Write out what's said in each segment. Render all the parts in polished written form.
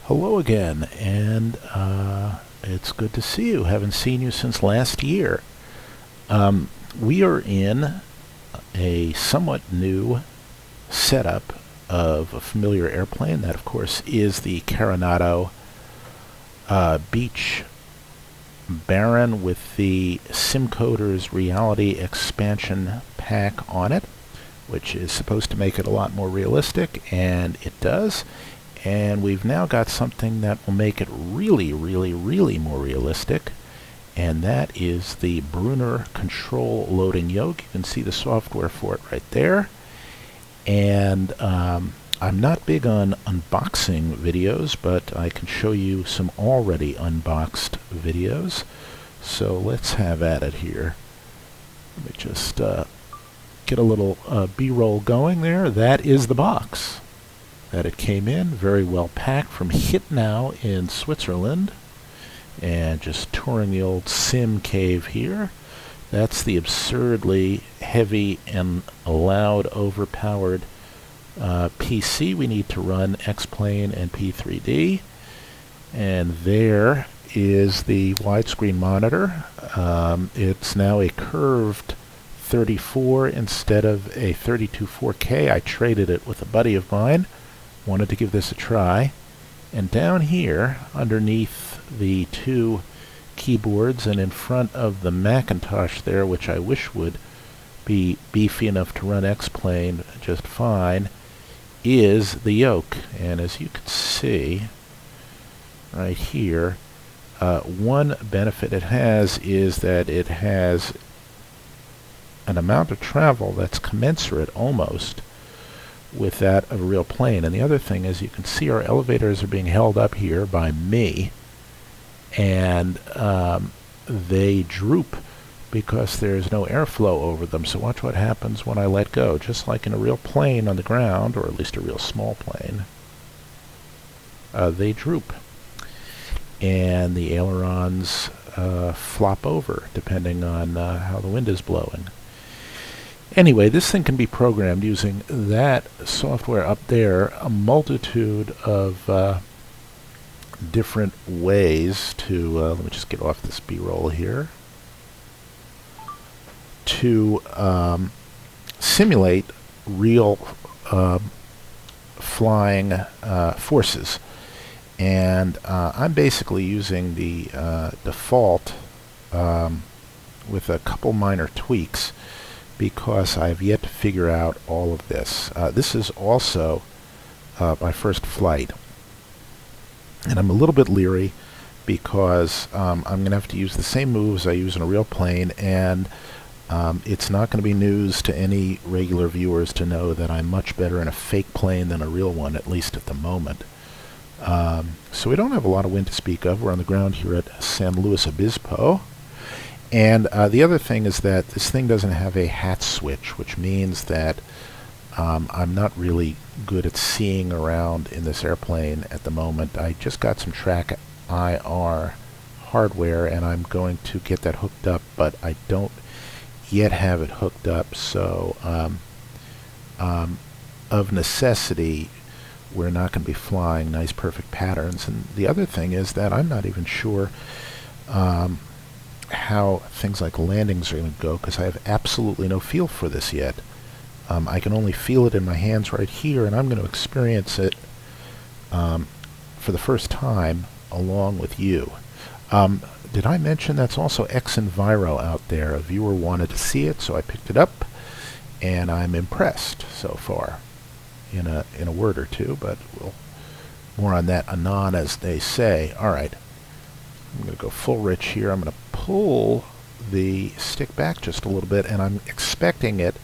Hello again, and it's good to see you. Haven't seen you since last year. We are in a somewhat new setup of a familiar airplane. That, of course, is the Coronado Beach Baron with the SimCoder's Reality Expansion Pack on it, which is supposed to make it a lot more realistic, and it does. And we've now got something that will make it really more realistic, and that is the Brunner control loading yoke. You can see the software for it right there. And I'm not big on unboxing videos, but I can show you some already unboxed videos. So let's have at it here. Let me just get a little B-roll going there. That is the box that it came in, very well packed from Hitnow in Switzerland. And just touring the old sim cave here. That's the absurdly heavy and loud, overpowered PC we need to run X-Plane and P3D. And there is the widescreen monitor. It's now a curved 34 instead of a 32 4K. I traded it with a buddy of mine. Wanted to give this a try. And down here, underneath the two keyboards and in front of the Macintosh there, which I wish would be beefy enough to run X-Plane just fine, is the yoke. And as you can see right here, one benefit it has is that it has an amount of travel that's commensurate almost with that of a real plane. And the other thing is, you can see our elevators are being held up here by me, and they droop because there's no airflow over them. So watch what happens when I let go. Just like in a real plane on the ground, or at least a real small plane, they droop. And the ailerons flop over depending on how the wind is blowing. Anyway, this thing can be programmed using that software up there, a multitude of different ways to, let me just get off this B-roll here, to simulate real flying forces. And I'm basically using the default with a couple minor tweaks, because I've yet to figure out all of this. This is also my first flight, and I'm a little bit leery because I'm going to have to use the same moves I use in a real plane, and it's not going to be news to any regular viewers to know that I'm much better in a fake plane than a real one, at least at the moment. So we don't have a lot of wind to speak of. We're on the ground here at San Luis Obispo. And the other thing is that this thing doesn't have a hat switch, which means that I'm not really good at seeing around in this airplane at the moment. I just got some track IR hardware, and I'm going to get that hooked up, but I don't yet have it hooked up. So of necessity, we're not going to be flying nice perfect patterns. And the other thing is that I'm not even sure how things like landings are going to go, because I have absolutely no feel for this yet. I can only feel it in my hands right here, and I'm going to experience it for the first time along with you. Did I mention that's also X-Enviro out there? A viewer wanted to see it, so I picked it up, and I'm impressed so far, in a word or two, but we'll more on that anon, as they say. All right. I'm going to go full rich here. I'm going to pull the stick back just a little bit, and I'm expecting it,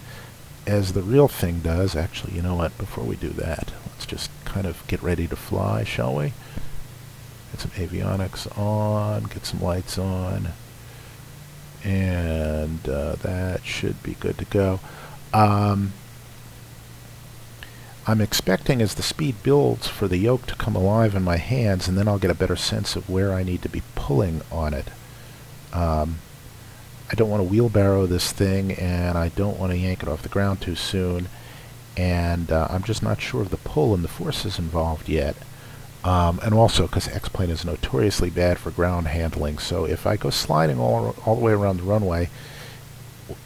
as the real thing does. Actually, you know what? Before we do that, let's just kind of get ready to fly, shall we? Get some avionics on, get some lights on, and that should be good to go. I'm expecting, as the speed builds, for the yoke to come alive in my hands, and then I'll get a better sense of where I need to be pulling on it. I don't want to wheelbarrow this thing, and I don't want to yank it off the ground too soon, and I'm just not sure of the pull and the forces involved yet. And also because X-plane is notoriously bad for ground handling. So if I go sliding all the way around the runway,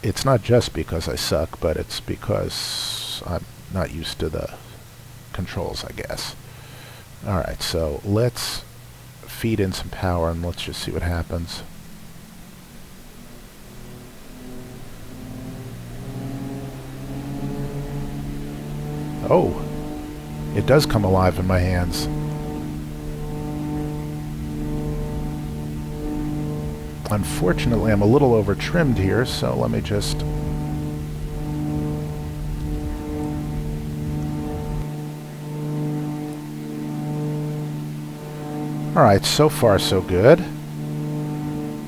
it's not just because I suck, but it's because I'm not used to the controls, I guess. Alright, so let's feed in some power and let's just see what happens. Oh, it does come alive in my hands. Unfortunately, I'm a little over trimmed here, so let me just... Alright, so far so good.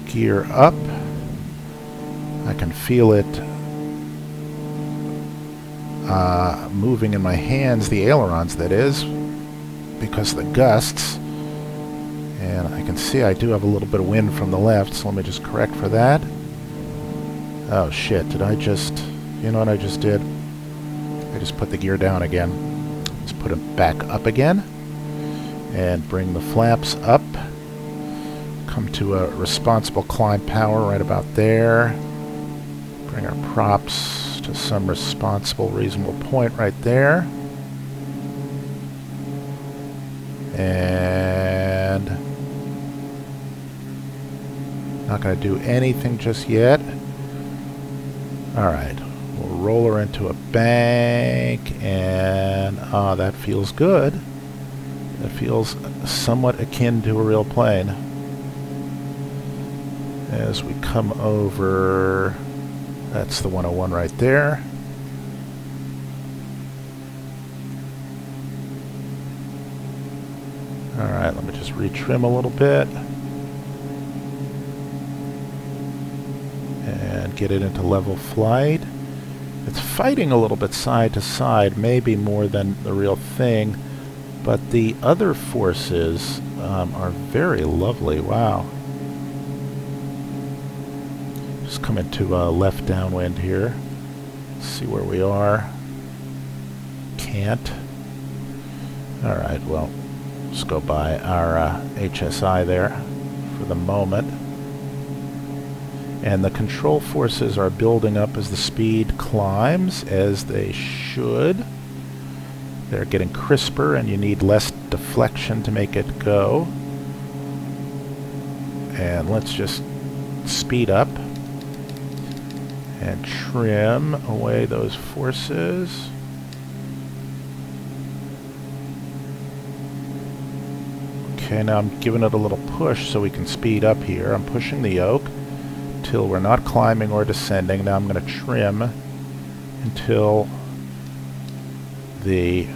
Gear up. I can feel it moving in my hands, the ailerons that is, because of the gusts. And I can see I do have a little bit of wind from the left, so let me just correct for that. Oh shit, did I just... You know what I just did? I just put the gear down again. Let's put it back up again. And bring the flaps up. Come to a responsible climb power right about there. Bring our props to some responsible, reasonable point right there. And not going to do anything just yet. Alright, we'll roll her into a bank, and that feels good. That feels somewhat akin to a real plane. As we come over, that's the 101 right there. Alright, let me just retrim a little bit. And get it into level flight. It's fighting a little bit side to side, maybe more than the real thing. But the other forces are very lovely. Wow. Just come into left downwind here. See where we are. Can't. Alright, well, let's go by our HSI there for the moment. And the control forces are building up as the speed climbs, as they should. They're getting crisper, and you need less deflection to make it go. And let's just speed up and trim away those forces. Okay, now I'm giving it a little push so we can speed up here. I'm pushing the yoke until we're not climbing or descending. Now I'm going to trim until the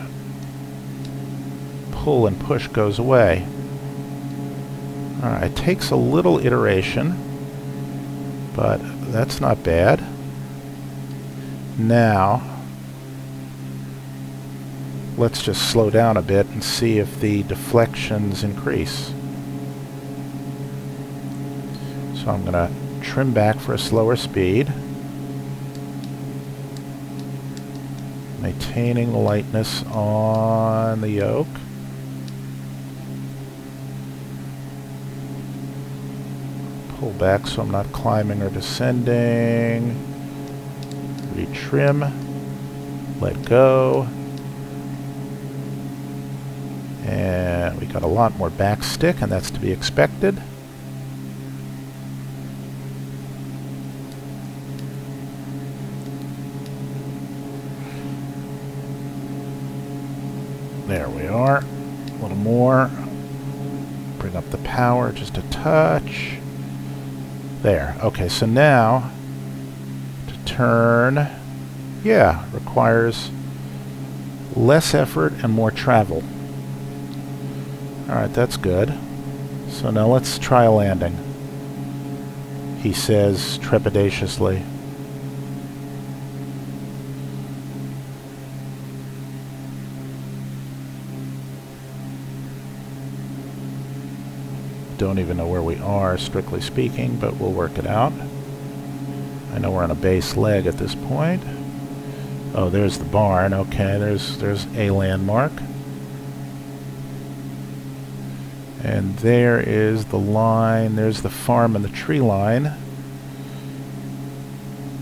pull and push goes away. Alright, it takes a little iteration, but that's not bad. Now, let's just slow down a bit and see if the deflections increase. So I'm going to trim back for a slower speed. Maintaining the lightness on the yoke. Pull back so I'm not climbing or descending. Retrim. Let go. And we got a lot more back stick, and that's to be expected. There we are. A little more. Bring up the power just a touch. There. Okay, so now to turn, yeah, requires less effort and more travel. Alright, that's good. So now let's try a landing, he says trepidatiously. Don't even know where we are, strictly speaking, but we'll work it out. I know we're on a base leg at this point. Oh, there's the barn. Okay, there's a landmark. And there is the line. There's the farm and the tree line.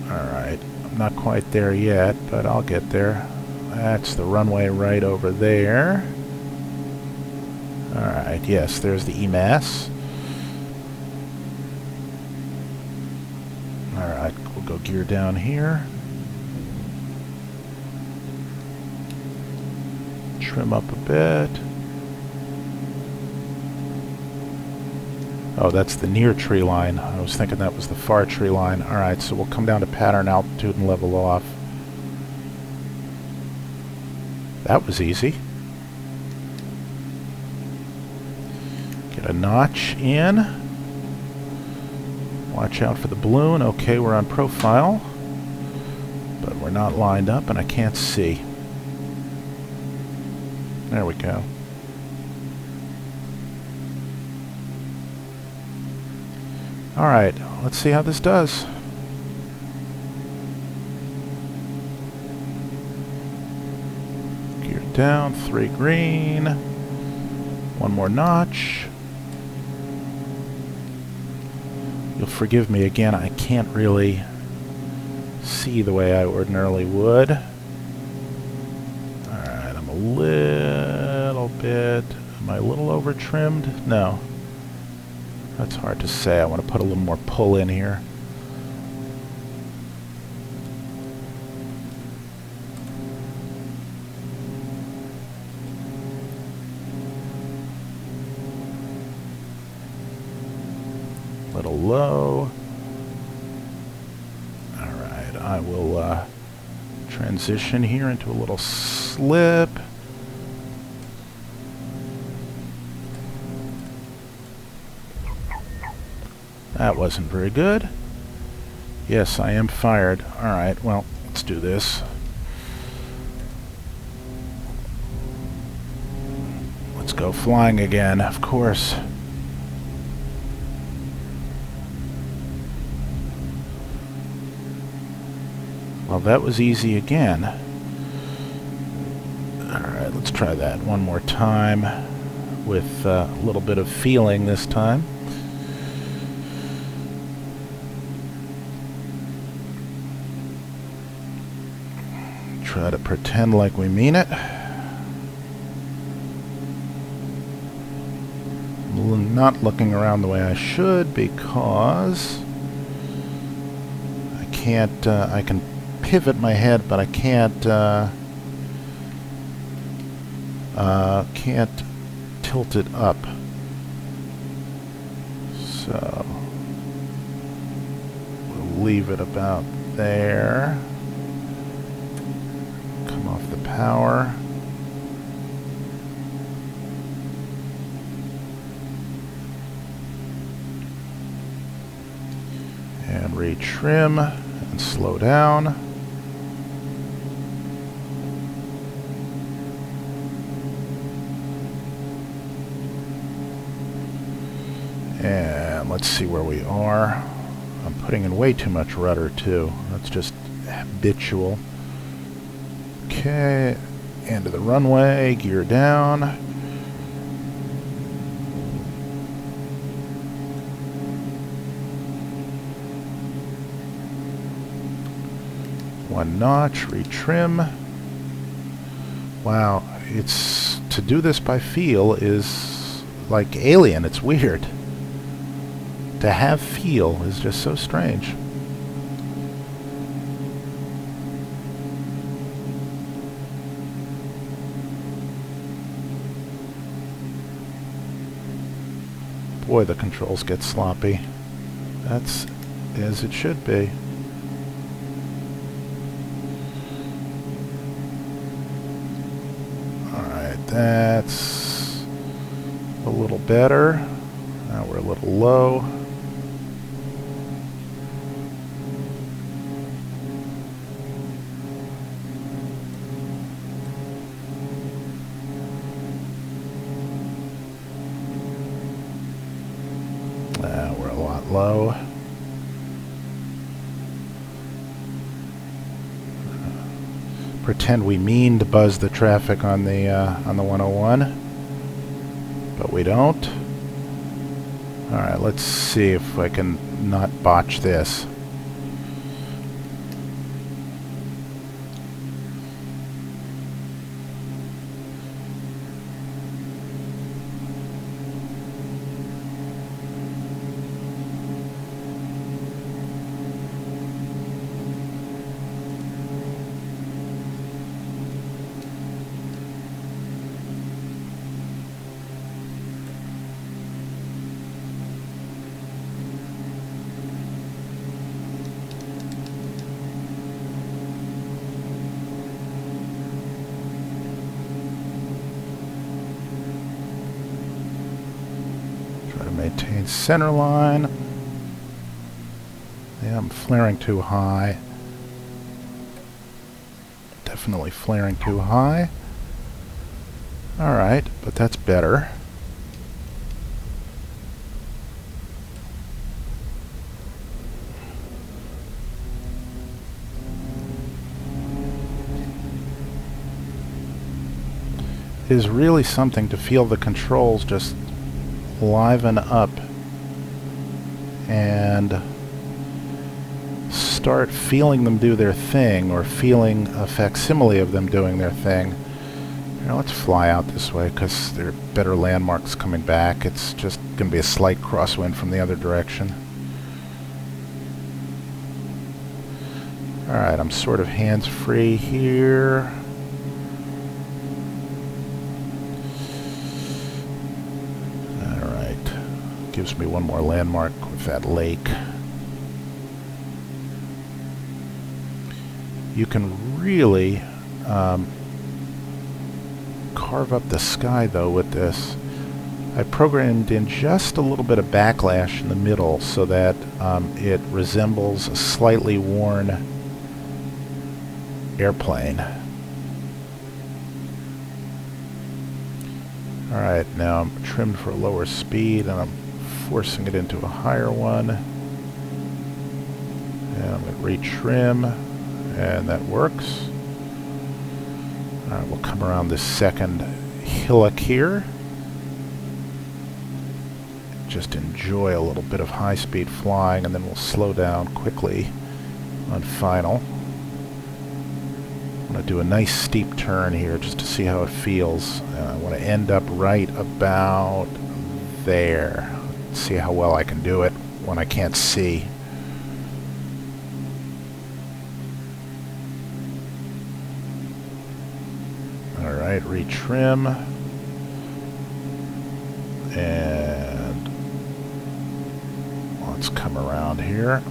Alright, I'm not quite there yet, but I'll get there. That's the runway right over there. Alright, yes, there's the EMAS. Alright, we'll go gear down here. Trim up a bit. Oh, that's the near tree line. I was thinking that was the far tree line. Alright, so we'll come down to pattern altitude and level off. That was easy. Get a notch in. Watch out for the balloon. Okay, we're on profile. But we're not lined up and I can't see. There we go. Alright, let's see how this does. Gear down, 3 green. One more notch. You'll forgive me again, I can't really see the way I ordinarily would. Alright, I'm a little bit... Am I a little over trimmed? No. That's hard to say. I want to put a little more pull in here. A little low. Alright, I will transition here into a little slip. That wasn't very good. Yes, I am fired. Alright, well, let's do this. Let's go flying again, of course. Well, that was easy again. Alright, let's try that one more time with a little bit of feeling this time. Try to pretend like we mean it. I'm not looking around the way I should because I can't, I can pivot my head, but I can't tilt it up. So we'll leave it about there. Off the power. And retrim and slow down. And let's see where we are. I'm putting in way too much rudder too. That's just habitual. Okay, end of the runway, gear down. One notch, retrim. Wow, it's to do this by feel is like alien. It's weird. To have feel is just so strange. Boy, the controls get sloppy. That's as it should be. Alright, that's a little better. Now we're a little low. We're a lot low. Pretend we mean to buzz the traffic on the 101, but we don't. Alright, let's see if I can not botch this. Maintain center line. Yeah, I'm flaring too high. Definitely flaring too high. Alright, but that's better. It is really something to feel the controls just liven up and start feeling them do their thing, or feeling a facsimile of them doing their thing. Now let's fly out this way because there are better landmarks coming back. It's just going to be a slight crosswind from the other direction. Alright, I'm sort of hands-free here. Gives me one more landmark with that lake. You can really carve up the sky though with this. I programmed in just a little bit of backlash in the middle so that it resembles a slightly worn airplane. Alright, now I'm trimmed for a lower speed and I'm forcing it into a higher one. And I'm going to retrim, and that works. Alright, we'll come around this second hillock here. Just enjoy a little bit of high-speed flying, and then we'll slow down quickly on final. I'm going to do a nice steep turn here just to see how it feels. I want to end up right about there. See how well I can do it when I can't see. Alright, retrim. And let's come around here.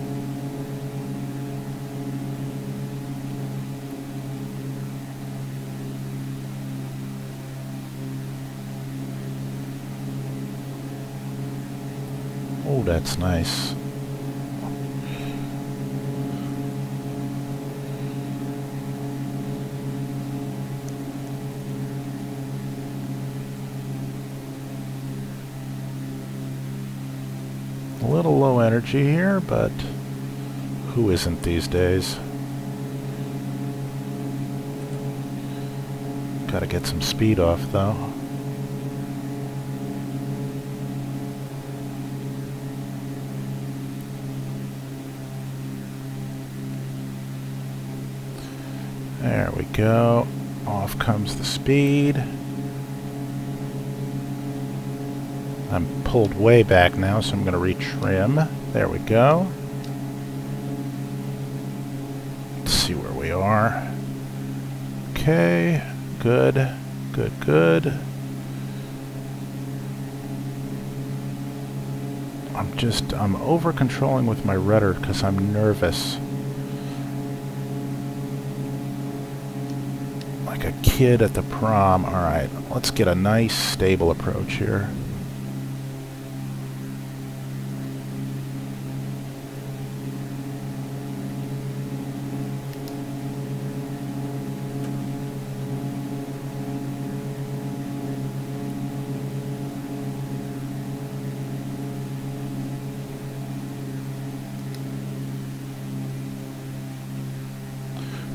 Oh, that's nice. A little low energy here, but who isn't these days? Gotta get some speed off, though. There we go. Off comes the speed. I'm pulled way back now, so I'm going to retrim. There we go. Let's see where we are. Okay, good, good, good. I'm over controlling with my rudder because I'm nervous. Like a kid at the prom. Alright, let's get a nice stable approach here.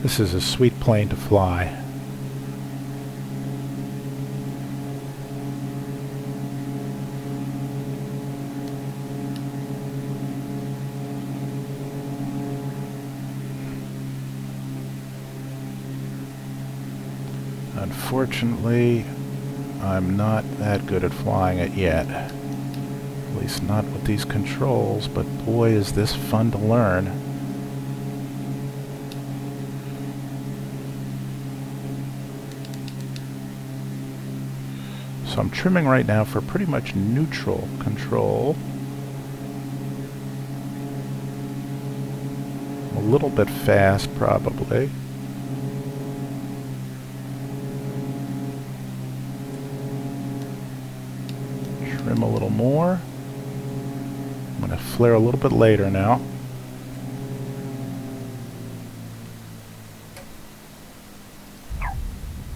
This is a sweet plane to fly. Unfortunately, I'm not that good at flying it yet. At least not with these controls, but boy is this fun to learn. So I'm trimming right now for pretty much neutral control. A little bit fast, probably. Trim a little more. I'm going to flare a little bit later now.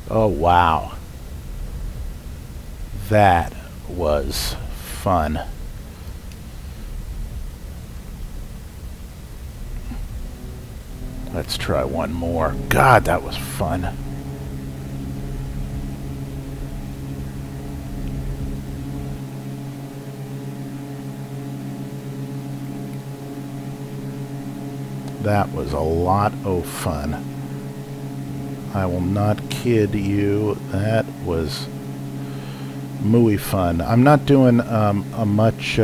Oh, wow. That was fun. Let's try one more. God, that was fun. That was a lot of fun. I will not kid you. That was mooey fun. I'm not doing a much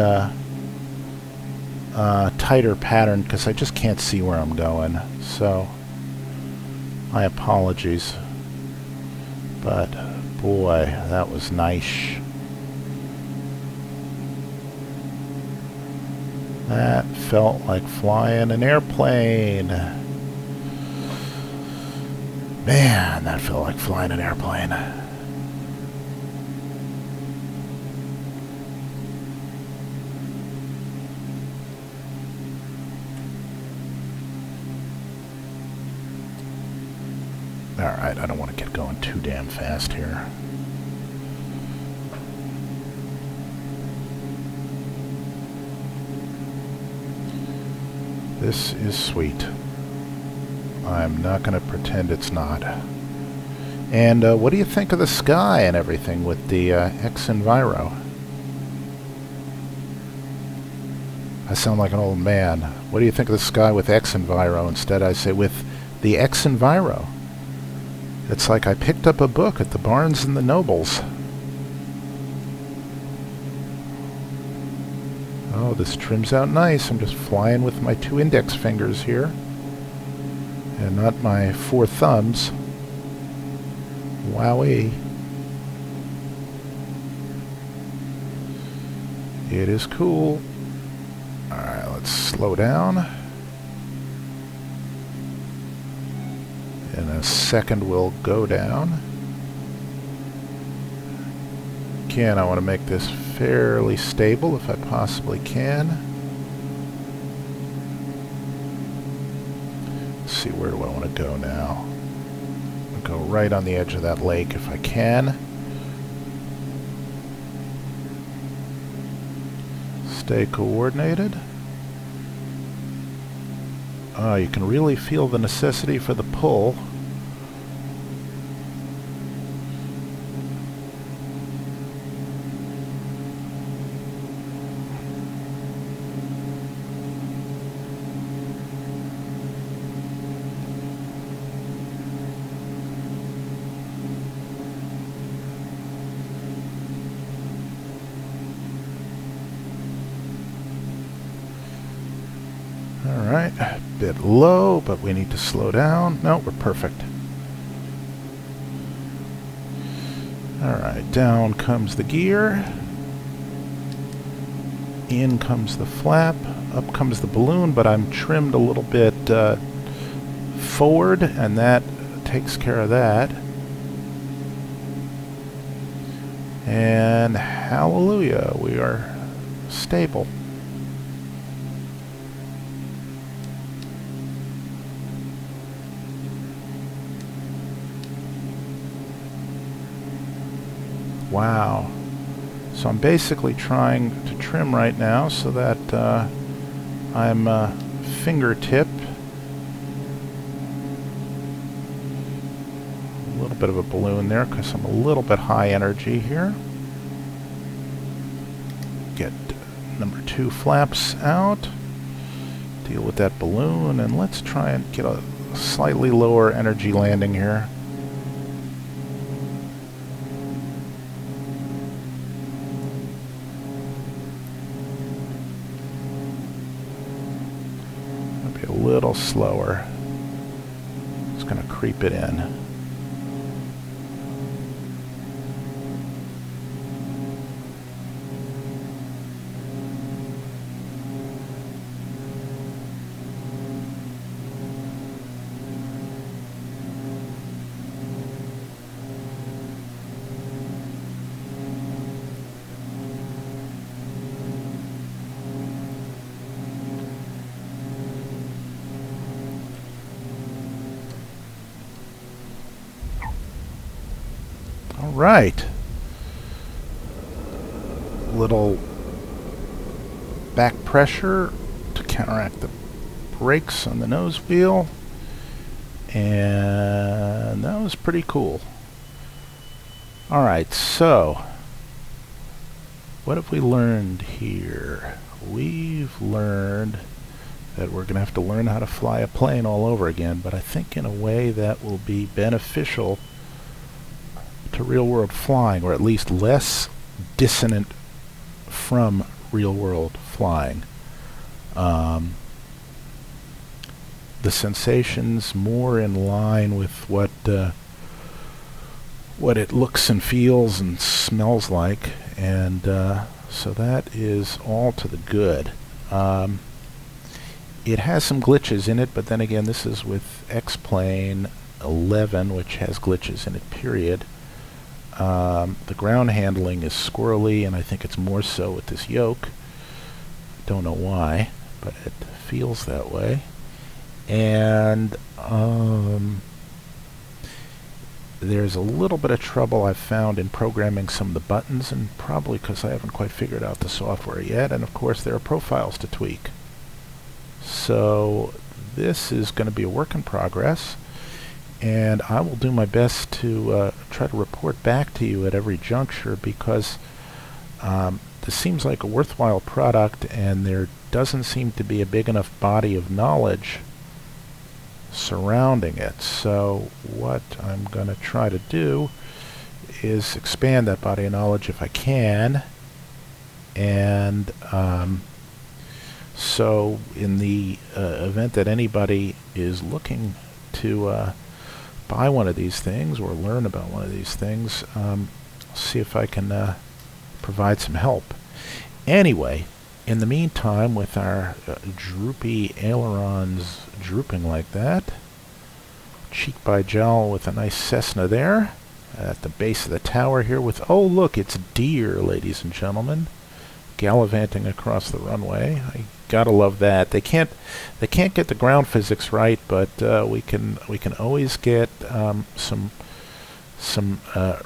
tighter pattern because I just can't see where I'm going. So, my apologies. But, boy, that was nice. That felt like flying an airplane. Man, that felt like flying an airplane. Alright, I don't want to get going too damn fast here. This is sweet. I'm not going to pretend it's not. And what do you think of the sky and everything with the X-Enviro? I sound like an old man. What do you think of the sky with X-Enviro? Instead I say with the X-Enviro. It's like I picked up a book at the Barnes and the Nobles. Oh, this trims out nice. I'm just flying with my 2 index fingers here. And not my 4 thumbs. Wowee. It is cool. Alright, let's slow down. In a second we'll go down. Again, I want to make this fairly stable if I possibly can. Let's see, where do I want to go now? I'll go right on the edge of that lake if I can. Stay coordinated. You can really feel the necessity for the pull. Alright, a bit low, but we need to slow down. No, we're perfect. Alright, down comes the gear. In comes the flap. Up comes the balloon, but I'm trimmed a little bit forward, and that takes care of that. And hallelujah, we are stable. Wow. So I'm basically trying to trim right now so that I'm fingertip. A little bit of a balloon there because I'm a little bit high energy here. Get number 2 flaps out. Deal with that balloon, and let's try and get a slightly lower energy landing here. little slower. Just going to creep it in. All right. Little back pressure to counteract the brakes on the nose wheel. And that was pretty cool. All right, so what have we learned here? We've learned that we're going to have to learn how to fly a plane all over again, but I think in a way that will be beneficial to real-world flying, or at least less dissonant from real-world flying. The sensations more in line with what it looks and feels and smells like, and so that is all to the good. It has some glitches in it, but then again, this is with X-Plane 11, which has glitches in it, period. The ground handling is squirrely, and I think it's more so with this yoke. Don't know why, but it feels that way. And there's a little bit of trouble I've found in programming some of the buttons, and probably because I haven't quite figured out the software yet. And of course, there are profiles to tweak. So this is going to be a work in progress, and I will do my best to try to report back to you at every juncture, because this seems like a worthwhile product, and there doesn't seem to be a big enough body of knowledge surrounding it. So what I'm going to try to do is expand that body of knowledge if I can, and so in the event that anybody is looking to buy one of these things or learn about one of these things, see if I can provide some help. Anyway, in the meantime, with our droopy ailerons drooping like that, cheek by jowl with a nice Cessna there at the base of the tower here with, oh look, it's deer, ladies and gentlemen, gallivanting across the runway. I gotta love that. They can't get the ground physics right, but we can always get some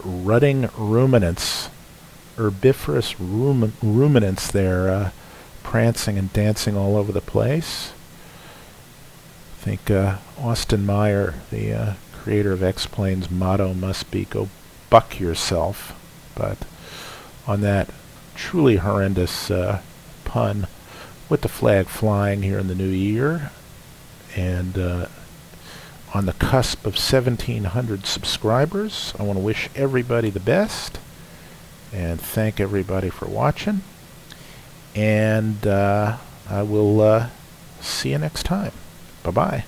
rutting ruminants, herbivorous ruminants there, prancing and dancing all over the place. I think Austin Meyer, the creator of X-Plane's motto must be "Go buck yourself." But on that truly horrendous pun, with the flag flying here in the new year, and on the cusp of 1,700 subscribers, I want to wish everybody the best and thank everybody for watching. And I will see you next time. Bye-bye.